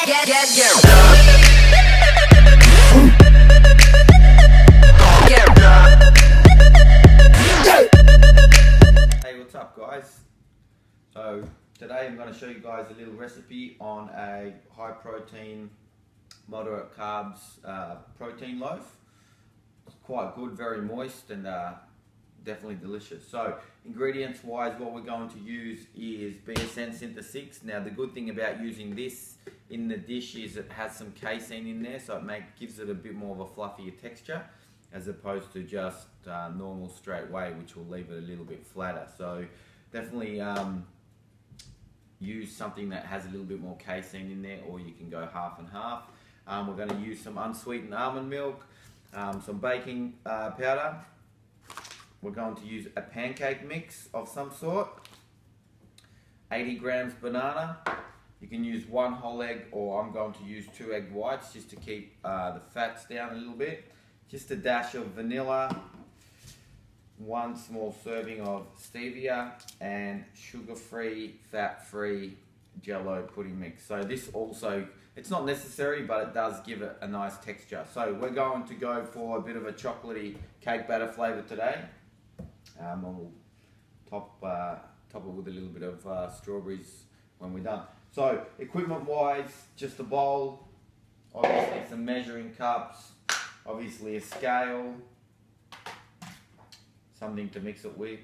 Hey, what's up guys? So today I'm going to show you guys a little recipe on a high protein, moderate carbs protein loaf. It's quite good, very moist and definitely delicious. So ingredients wise, what we're going to use is BSN Synth 6. Now the good thing about using this in the dish is it has some casein in there, so it gives it a bit more of a fluffier texture as opposed to just normal straight whey, which will leave it a little bit flatter. So definitely use something that has a little bit more casein in there, or you can go half and half. We're going to use some unsweetened almond milk, some baking powder. We're going to use a pancake mix of some sort, 80 grams banana. You can use one whole egg, or I'm going to use 2 egg whites just to keep the fats down a little bit. Just a dash of vanilla, 1 small serving of stevia, and sugar-free, fat-free Jello pudding mix. So this also, it's not necessary, but it does give it a nice texture. So we're going to go for a bit of a chocolatey cake batter flavour today. We'll top it with a little bit of strawberries when we're done. So equipment-wise, just a bowl, obviously some measuring cups, obviously a scale, something to mix it with,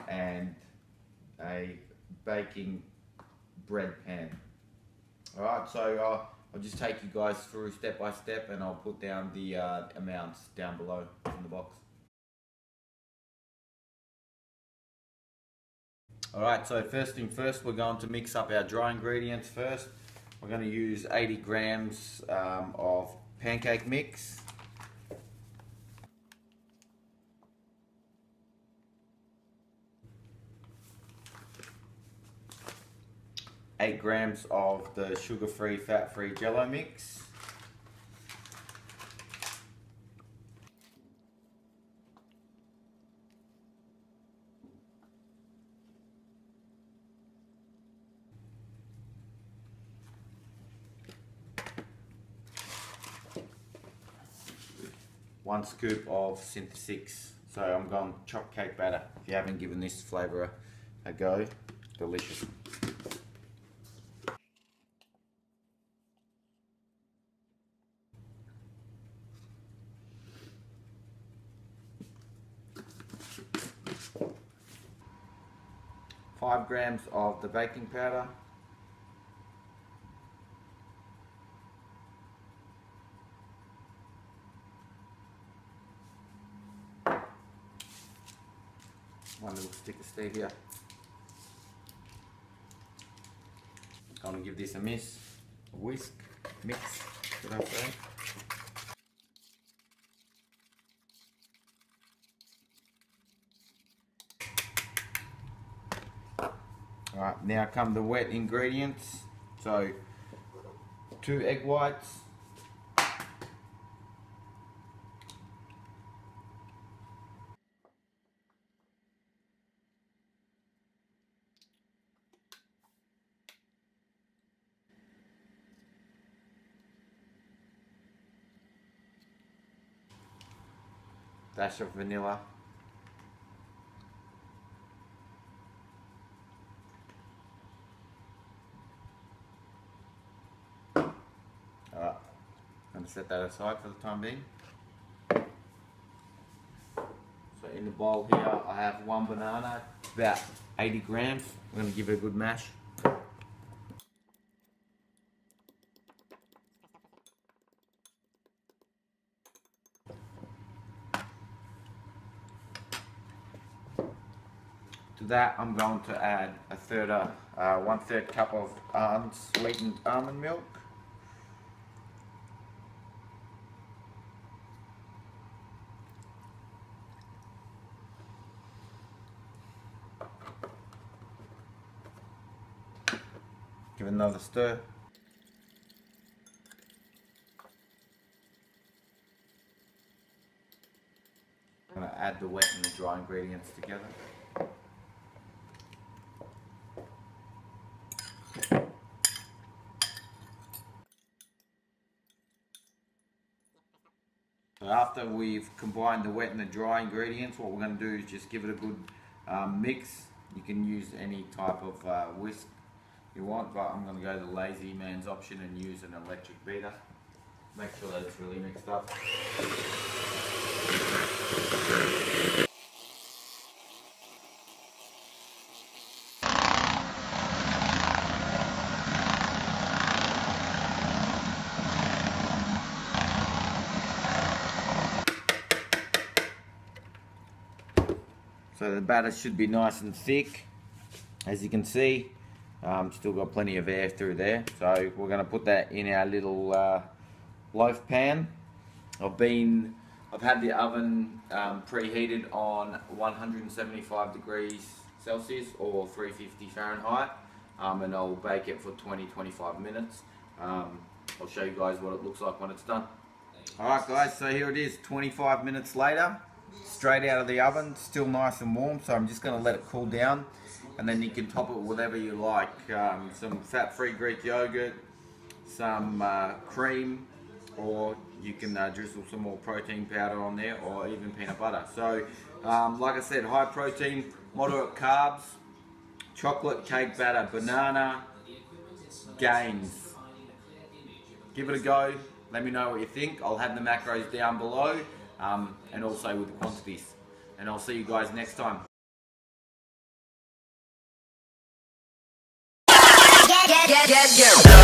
and a baking bread pan. Alright, so I'll just take you guys through step by step, and I'll put down the amounts down below in the box. Alright, so first thing first, we're going to mix up our dry ingredients first. We're going to use 80 grams of pancake mix. 8 grams of the sugar-free, fat-free Jello mix. One scoop of Synth 6. So I'm going chopped cake batter. If you haven't given this flavour a go, delicious. Five grams of the baking powder. One little stick of stevia. Going to give this a whisk, mix, should I say. Alright, now come the wet ingredients. So 2 egg whites, dash of vanilla, alright, I'm going to set that aside for the time being. So in the bowl here I have 1 banana, about 80 grams. I'm going to give it a good mash. To that I'm going to add a 1/3 cup of unsweetened almond milk. Give it another stir. I'm going to add the wet and the dry ingredients together. after we've combined the wet and the dry ingredients, what we're going to do is just give it a good mix. You can use any type of whisk you want, but I'm going to go the lazy man's option and use an electric beater. Make sure that it's really mixed up. So the batter should be nice and thick, as you can see. Still got plenty of air through there. So we're going to put that in our little loaf pan. I've had the oven preheated on 175 degrees Celsius or 350 Fahrenheit, and I'll bake it for 20-25 minutes. I'll show you guys what it looks like when it's done. Alright guys, so here it is 25 minutes later, straight out of the oven, still nice and warm, so I'm just going to let it cool down, and then you can top it with whatever you like. Some fat-free Greek yogurt, some cream, or you can drizzle some more protein powder on there, or even peanut butter. So like I said, high protein, moderate carbs, chocolate cake batter, banana, gains. Give it a go, let me know what you think. I'll have the macros down below, and also with the quantities. And I'll see you guys next time. Yeah.